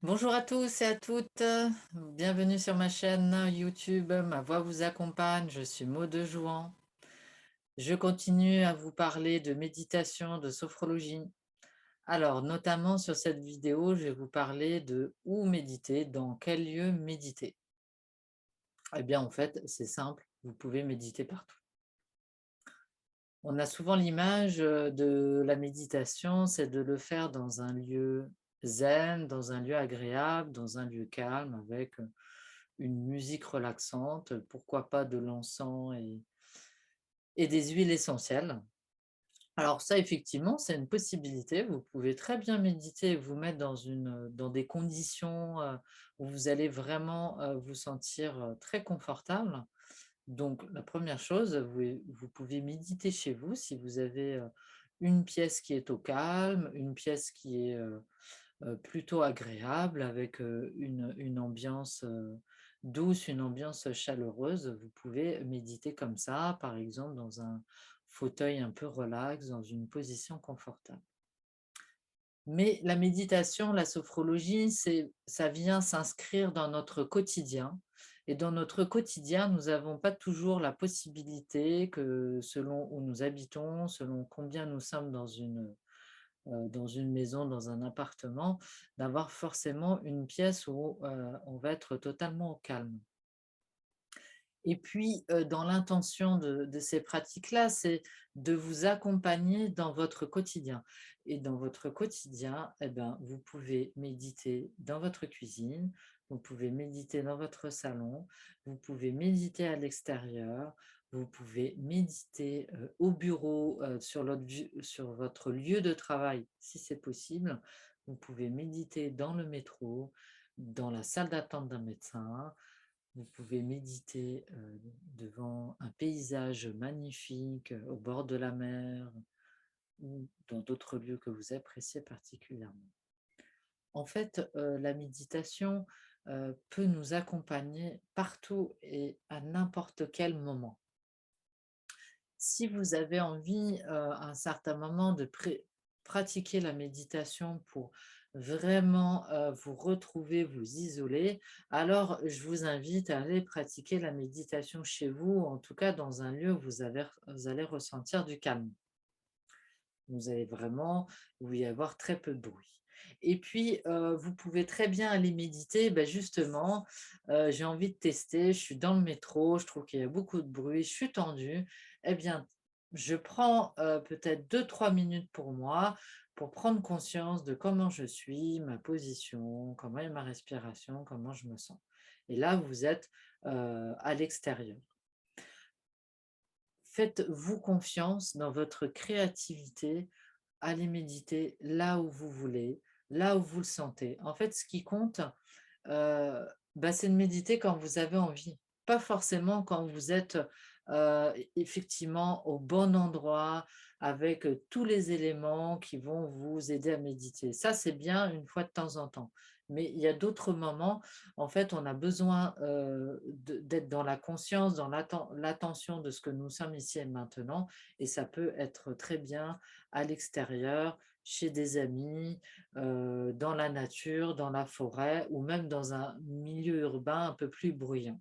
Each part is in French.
Bonjour à tous et à toutes, bienvenue sur ma chaîne YouTube, ma voix vous accompagne, je suis Maud Jouan. Je continue à vous parler de méditation, de sophrologie. Alors, notamment sur cette vidéo, je vais vous parler de où méditer, dans quel lieu méditer. Eh bien, en fait, c'est simple, vous pouvez méditer partout. On a souvent l'image de la méditation, c'est de le faire dans un lieu zen, dans un lieu agréable, dans un lieu calme, avec une musique relaxante, pourquoi pas de l'encens et des huiles essentielles. Alors ça, effectivement, c'est une possibilité. Vous pouvez très bien méditer et vous mettre dans des conditions où vous allez vraiment vous sentir très confortable. Donc, la première chose, vous pouvez méditer chez vous si vous avez une pièce qui est au calme, une pièce qui est plutôt agréable avec une ambiance douce, une ambiance chaleureuse. Vous pouvez méditer comme ça, par exemple dans un fauteuil un peu relax, dans une position confortable. Mais la méditation, la sophrologie, ça vient s'inscrire dans notre quotidien. Et dans notre quotidien, nous n'avons pas toujours la possibilité que selon où nous habitons, selon combien nous sommes dans une maison, dans un appartement, d'avoir forcément une pièce où on va être totalement au calme. Et puis, dans l'intention de ces pratiques-là, c'est de vous accompagner dans votre quotidien. Et dans votre quotidien, eh ben, vous pouvez méditer dans votre cuisine, vous pouvez méditer dans votre salon, vous pouvez méditer à l'extérieur, vous pouvez méditer au bureau, sur votre lieu de travail, si c'est possible. Vous pouvez méditer dans le métro, dans la salle d'attente d'un médecin, vous pouvez méditer devant un paysage magnifique, au bord de la mer ou dans d'autres lieux que vous appréciez particulièrement. En fait, la méditation peut nous accompagner partout et à n'importe quel moment. Si vous avez envie, à un certain moment de pratiquer la méditation pour vraiment, vous retrouver, vous isoler, alors je vous invite à aller pratiquer la méditation chez vous, en tout cas dans un lieu où vous allez ressentir du calme. Vous allez vraiment où il y avoir très peu de bruit. Et puis, vous pouvez très bien aller méditer, justement, j'ai envie de tester, je suis dans le métro, je trouve qu'il y a beaucoup de bruit, je suis tendue. Eh bien, je prends, peut-être 2 3 minutes pour moi, pour prendre conscience de comment je suis, ma position, comment est ma respiration, comment je me sens. Et là, vous êtes, à l'extérieur. Faites-vous confiance dans votre créativité. Allez méditer là où vous voulez, là où vous le sentez. En fait, ce qui compte, c'est de méditer quand vous avez envie, pas forcément quand vous êtes, effectivement au bon endroit avec, tous les éléments qui vont vous aider à méditer. Ça, c'est bien une fois de temps en temps. Mais il y a d'autres moments, en fait, on a besoin, d'être dans la conscience, dans l'attention de ce que nous sommes ici et maintenant, et ça peut être très bien à l'extérieur, chez des amis, dans la nature, dans la forêt ou même dans un milieu urbain un peu plus bruyant.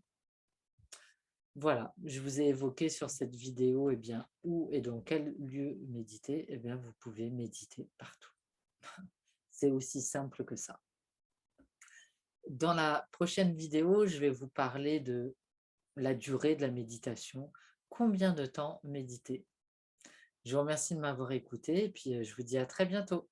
Voilà, je vous ai évoqué sur cette vidéo, où et dans quel lieu méditer, vous pouvez méditer partout. C'est aussi simple que ça. Dans la prochaine vidéo, je vais vous parler de la durée de la méditation. Combien de temps méditer? Je vous remercie de m'avoir écouté et puis, je vous dis à très bientôt.